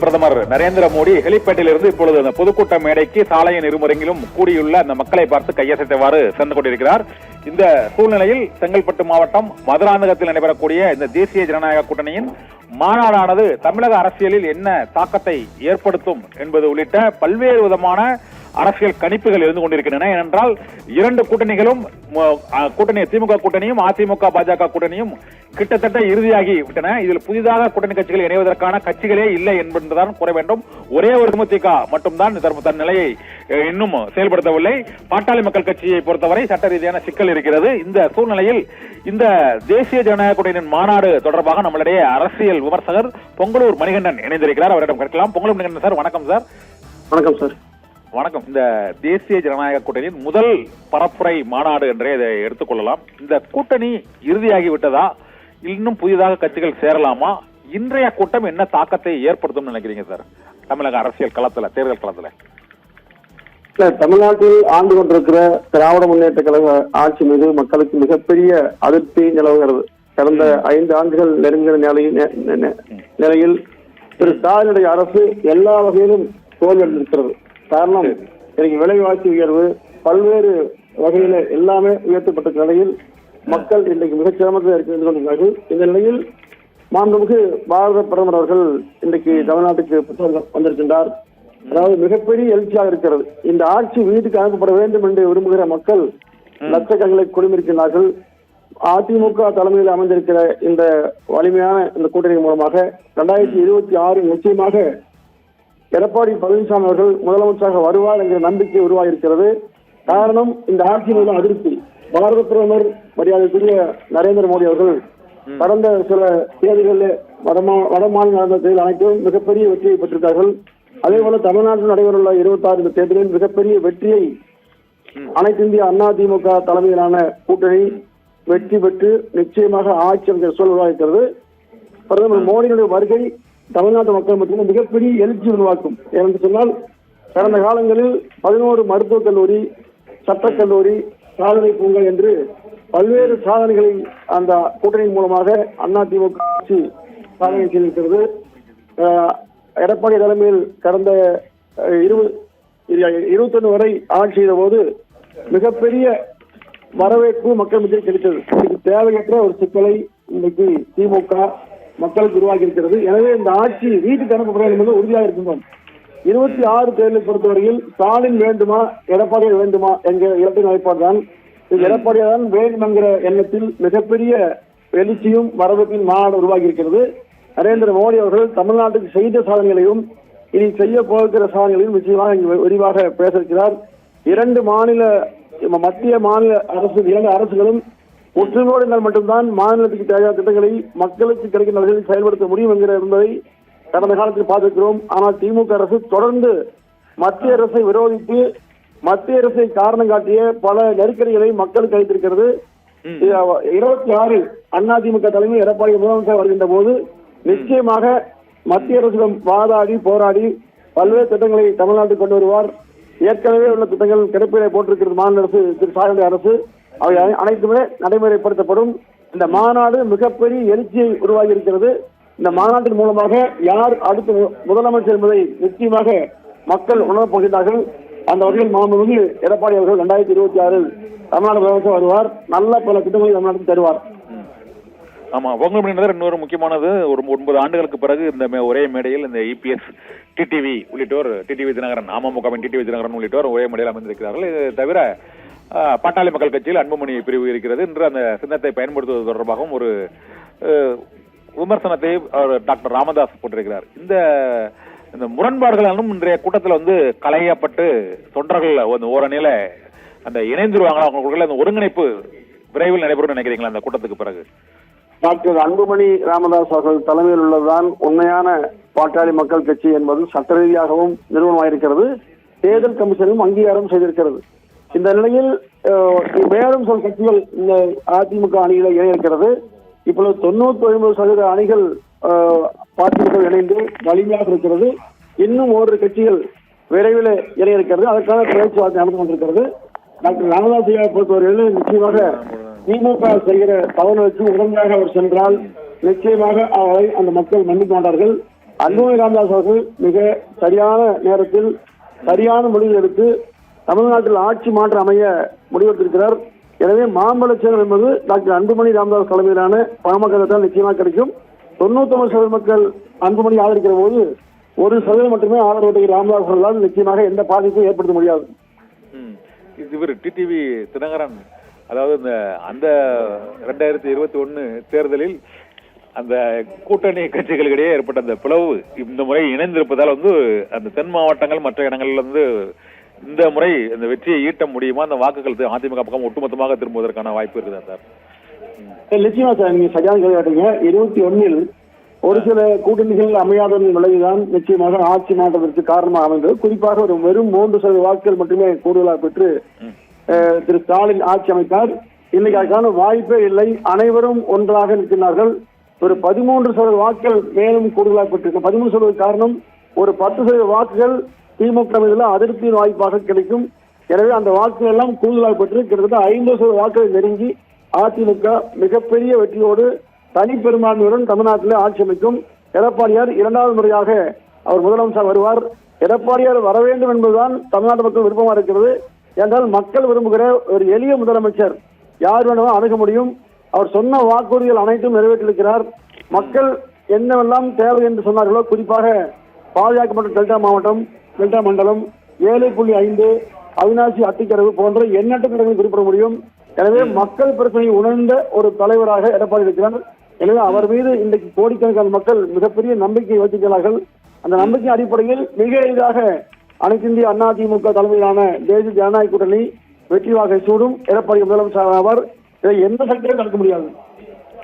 பிரதமர் நரேந்திர மோடி ஹெலிபேட்டிலிருந்து இப்பொழுது அந்த பொதுக்கூட்ட மேடைக்கு சாலையின் இருமுறையிலும் கூடியுள்ள அந்த மக்களை பார்த்து கையசைத்தவாறு சென்று கொண்டிருக்கிறார். இந்த சூழ்நிலையில் செங்கல்பட்டு மாவட்டம் மதுராந்தகத்தில் நடைபெறக்கூடிய இந்த தேசிய ஜனநாயக கூட்டணியின் மாநாடானது தமிழக அரசியலில் என்ன தாக்கத்தை ஏற்படுத்தும் என்பது உள்ளிட்ட பல்வேறு விதமான அரசியல் கணிப்புகள் இருந்து கொண்டிருக்கின்றன. ஏனென்றால் இரண்டு கூட்டணிகளும் கூட்டணி திமுக கூட்டணியும் அதிமுக பாஜக கூட்டணியும் கிட்டத்தட்ட இறுதியாகி விட்டன. இதில் புதிதாக கூட்டணி கட்சிகள் இணைவதற்கான கட்சிகளே இல்லை என்பதுதான் கூற வேண்டும். ஒரே ஒரு தேமுதிக மட்டும்தான் தன் நிலையை இன்னும் செயல்படுத்தவில்லை. பாட்டாளி மக்கள் கட்சியை பொறுத்தவரை சட்ட ரீதியான சிக்கல் இருக்கிறது. இந்த சூழ்நிலையில் இந்த தேசிய ஜனநாயக கூட்டணியின் மாநாடு தொடர்பாக நம்மளுடைய அரசியல் விமர்சகர் பொங்கலூர் மணிகண்டன் இணைந்திருக்கிறார். அவரிடம் கேட்கலாம். பொங்கலூர் மணிகண்டன் சார், வணக்கம் சார். வணக்கம் சார். வணக்கம். இந்த தேசிய ஜனநாயக கூட்டணியின் முதல் பரப்புரை மாநாடு என்றே இதை எடுத்துக்கொள்ளலாம். இந்த கூட்டணி இறுதியாகி விட்டதா, இன்னும் புதிதாக கட்சிகள் சேரலாமா? இன்றைய கூட்டம் என்ன தாக்கத்தை ஏற்படுத்தும் நினைக்கிறீங்க சார் தமிழக அரசியல் களத்துல, தேர்தல் களத்துல? தமிழ்நாட்டில் ஆண்டு கொண்டிருக்கிற திராவிட முன்னேற்ற கழக ஆட்சி மீது மக்களுக்கு மிகப்பெரிய அதிருப்தி நிலவுகிறது. கடந்த 5 ஆண்டுகள் நெருங்கிற நிலையில் திரு ஸ்டாலினுடைய அரசு எல்லா வகையிலும் தோல்வியடைந்திருக்கிறது. காரணம், இன்னைக்கு விலைவாசி உயர்வு பல்வேறு வகையில எல்லாமே உயர்த்தப்பட்ட நிலையில் மக்கள் இன்றைக்கு மிகச் சிரமத்தில் இருந்து கொண்டிருக்கிறார்கள். இந்த நிலையில் மாண்புமிகு பாரத பிரதமர் அவர்கள் இன்றைக்கு தமிழ்நாட்டுக்கு வந்திருக்கின்றார். அதாவது மிகப்பெரிய எழுச்சியாக இருக்கிறது. இந்த ஆட்சி வீட்டுக்கு அனுப்பப்பட வேண்டும் என்று விரும்புகிற மக்கள் லட்சக்கணக்கில் குழுமிருக்கிறார்கள். அதிமுக தலைமையில் அமைந்திருக்கிற இந்த வலிமையான இந்த கூட்டணி மூலமாக 2026 நிச்சயமாக எடப்பாடி பழனிசாமி அவர்கள் முதலமைச்சராக வருவார் என்கிற நம்பிக்கை உருவாகியிருக்கிறது. காரணம், இந்த ஆட்சி மீது அதிருப்தி. பாரத பிரதமர் மரியாதைக்குரிய நரேந்திர மோடி அவர்கள் கடந்த சில தேதிகளில் வடமாநில நடந்த தேர்தல் அனைத்தும் மிகப்பெரிய வெற்றியை பெற்றிருக்கார்கள். அதே போல தமிழ்நாட்டில் நடைபெறவுள்ள 26 தேர்தலில் மிகப்பெரிய வெற்றியை அனைத்து இந்திய அண்ணா திமுக தலைமையிலான கூட்டணி வெற்றி பெற்று நிச்சயமாக ஆட்சி என்கிற சூழல் உருவாகிறது. பிரதமர் மோடியுடைய வருகை தமிழ்நாட்டு மக்கள் மத்தியில் மிகப்பெரிய எழுச்சி உருவாக்கும். ஏனென்று சொன்னால், கடந்த காலங்களில் 11 மருத்துவக் கல்லூரி, சட்டக்கல்லூரி, சாதனை பூங்கா என்று பல்வேறு சாதனைகளை அந்த கூட்டணியின் மூலமாக அதிமுக ஆட்சி சாதனை செய்திருக்கிறது. எடப்பாடி தலைமையில் கடந்த 21 வரை ஆட்சி செய்த போது மிகப்பெரிய வரவேற்பு மக்கள் மத்தியில் கிடைத்தது. இது தேவையற்ற ஒரு சிக்கலை இன்றைக்கு திமுக மக்களுக்கு உருவாகி இருக்கிறது. எனவே இந்த ஆட்சி வீட்டுக்கு அனுப்பப்பட வேண்டும் என்று உறுதியாக இருக்கின்றோம். 26 தேர்தலை பொறுத்தவரையில் ஸ்டாலின் வேண்டுமா எடப்பாடியார் வேண்டுமா என்கிற இரட்டை நிலைப்பாடு தான். எடப்பாடியார் தான் வேண்டும் என்கிற எண்ணத்தில் மிகப்பெரிய எழுச்சியும் வரவேற்பின் மாநாடு உருவாகி இருக்கிறது. நரேந்திர மோடி அவர்கள் தமிழ்நாட்டுக்கு செய்த சாதனைகளையும் இனி செய்ய போகிற சாதனைகளையும் நிச்சயமாக இங்கு விரிவாக பேச இருக்கிறார். 2 மத்திய மாநில அரசு 2 அரசுகளும் ஒற்றுமையோடு இருந்தால் மட்டும்தான் மாநிலத்துக்கு தேவையான திட்டங்களை மக்களுக்கு கிடைக்கின்ற வகையில் செயல்படுத்த முடியும் என்பதை கடந்த காலத்தில் பார்த்திருக்கிறோம். ஆனால் திமுக அரசு தொடர்ந்து மத்திய அரசை விரோதித்து மத்திய அரசை காரணம் காட்டிய பல நெருக்கடிகளை மக்களுக்கு அளித்திருக்கிறது. 26 அதிமுக தலைமை எடப்பாடி முதலமைச்சர் வருகின்ற போது நிச்சயமாக மத்திய அரசிடம் வாதாடி போராடி பல்வேறு திட்டங்களை தமிழ்நாட்டுக்கு கொண்டு வருவார். ஏற்கனவே உள்ள திட்டங்கள் கிடப்பிலே போட்டிருக்கிறது மாநில அரசு, திரு ஸ்டாலின் அரசு. அவை அனைத்துமே நடைமுறைப்படுத்தப்படும். இந்த மாநாடு மிகப்பெரிய எழுச்சியை உருவாகி இருக்கிறது. இந்த மாநாட்டின் மூலமாக யார் அடுத்த முதலமைச்சர் என்பதை நிச்சயமாக மக்கள் உணரப் போகிறார்கள். அந்த வகையில் மாண்புமிகு எடப்பாடி அவர்கள் 2026 தமிழ்நாடு முதலமைச்சர் வருவார். நல்ல பல திட்டங்களை தமிழ்நாட்டுக்கு தருவார். ஆமா, பொங்கல் இன்னொரு முக்கியமானது, ஒரு 9 ஆண்டுகளுக்கு பிறகு இந்த ஒரே மேடையில் இந்த இபிஎஸ், டிடிவி உள்ளிட்டோர், டிடிவி தினகரன், அமமுகவின் டிடிவி தினகரன் உள்ளிட்டோர் ஒரே மேடையில் அமைந்திருக்கிறார்கள். இது தவிர பாட்டாளி மக்கள் கட்சியில் அன்புமணி பிரிவு இருக்கிறது. இன்று அந்த சின்னத்தை பயன்படுத்துவது தொடர்பாகவும் ஒரு விமர்சனத்தை டாக்டர் ராமதாஸ் போட்டிருக்கிறார். இந்த முரண்பாடுகளும் இன்றைய கூட்டத்தில் களையப்பட்டு தொண்டர்கள் ஓரணியில அந்த இணைந்துருவாங்களா, அவங்களுக்குள்ள அந்த ஒருங்கிணைப்பு விரைவில் நடைபெறும் நினைக்கிறீங்களா அந்த கூட்டத்துக்கு பிறகு? டாக்டர் அன்புமணி ராமதாஸ் அவர்கள் தலைமையில் உள்ளதுதான் உண்மையான பாட்டாளி மக்கள் கட்சி என்பது சட்ட ரீதியாகவும் நிறுவனமாயிருக்கிறது. தேர்தல் கமிஷனும் அங்கீகாரம் செய்திருக்கிறது. இந்த நிலையில் மேலும் சில கட்சிகள் இந்த அதிமுக அணிகளை இணைக்கிறது. இப்பொழுது 99% அணிகள் பார்ட்டிகள் இணைந்து வலிமையாக இருக்கிறது. இன்னும் 1 கட்சிகள் விரைவில் இணைய இருக்கிறது. அதற்கான பேச்சுவார்த்தை நடந்து கொண்டிருக்கிறது. டாக்டர் ராமதாஸ் பொறுத்தவரையில் நிச்சயமாக திமுக செய்கிற தவறு வச்சு உடனடியாக அவர் சென்றால் நிச்சயமாக அவரை அந்த மக்கள் மன்னிக்க மாட்டார்கள். அன்புமணி ராமதாஸ் அவர்கள் மிக சரியான நேரத்தில் சரியான முடிவு எடுத்து தமிழ்நாட்டில் ஆட்சி மாற்றம் அமைய முடிவெடுத்திருக்கிறார். எனவே மாம்பழச்சேரம் என்பது டாக்டர் அன்புமணி ராமதாஸ் தலைமையிலான பாமக தான் நிச்சயமாக கிடைக்கும். 99% மக்கள் அன்புமணி ஆதரிக்கிற போது 1% மட்டுமே ஆதரவு ராமதாஸ் அவர்களால் நிச்சயமாக எந்த பாதிப்பும் ஏற்படுத்த முடியாது. இவர் டிடிவி தினகரன் அதாவது அந்த 2021 தேர்தலில் அந்த கூட்டணி கட்சிகளுக்கிடையே ஏற்பட்ட அந்த பிளவு இந்த முறை இணைந்திருப்பதால் அந்த தென் மாவட்டங்கள் மற்ற இடங்கள்ல இந்த முறை இந்த வெற்றியை ஈட்ட முடியுமா? அந்த வாக்குகள் அதிமுக பக்கம் ஒட்டுமொத்தமாக திரும்புவதற்கான வாய்ப்பு இருக்குதா சார்? நிச்சயமா சார், நீங்க சரியான கேட்டீங்க. 21 ஒரு சில கூட்டணிகள் அமையாததன் விளைவுதான் நிச்சயமாக ஆட்சி மாற்றத்திற்கு காரணமாக அமைந்தது. குறிப்பாக ஒரு வெறும் 3% வாக்குகள் மட்டுமே கூடுதலாக பெற்று திரு ஸ்டாலின் ஆட்சி அமைத்தார். இன்னைக்கு அதுக்கான வாய்ப்பே இல்லை. அனைவரும் ஒன்றாக நிற்கிறார்கள். ஒரு 13% வாக்குகள் மேலும் கூடுதலாக பெற்றிருக்க 13% காரணம் ஒரு 10% வாக்குகள் திமுக மீதுல அதிருப்தியின் வாய்ப்பாக கிடைக்கும். எனவே அந்த வாக்குகள் எல்லாம் கூடுதலாக பெற்று கிட்டத்தட்ட 50% வாக்குகளை நெருங்கி அதிமுக மிகப்பெரிய வெற்றியோடு தனிப்பெரும்பான்மையுடன் தமிழ்நாட்டில் ஆட்சி அமைக்கும். எடப்பாடியார் 2வது முறையாக அவர் முதலமைச்சர் வருவார். எடப்பாடியார் வர வேண்டும் என்பதுதான் தமிழ்நாட்டு மக்கள் விருப்பமா இருக்கிறது. என்றால் மக்கள் விரும்புகிற ஒரு எளிய முதலமைச்சர் யார் வேணுமோ அணுக முடியும். அவர் சொன்ன வாக்குறுதிகள் அனைத்தும் நிறைவேற்றிருக்கிறார். மக்கள் என்னவெல்லாம் தேவை என்று சொன்னார்களோ, குறிப்பாக பாதுகாக்கப்பட்ட டெல்டா மாவட்டம், டெல்டா மண்டலம், 7.5 அவினாசி அத்திக்கரவு போன்ற எண்ணற்ற திட்டங்களை குறிப்பிட முடியும். எனவே மக்கள் பிரச்சனையை உணர்ந்த ஒரு தலைவராக எடப்பாடி இருக்கிறார். எனவே அவர் மீது இன்றைக்கு கோடிக்கணக்கான மக்கள் மிகப்பெரிய நம்பிக்கை வைத்திருக்கிறார்கள். அந்த நம்பிக்கை அடிப்படையில் மிக எளிதாக அனைத்து இந்திய அண்ணா திமுக தலைமையிலான தேசிய ஜனநாயக கூட்டணி வெற்றி வாகை சூடும். எடப்பாடி முதலமைச்சர் ஆவார். எந்த சக்தியும் தடுக்க முடியாது.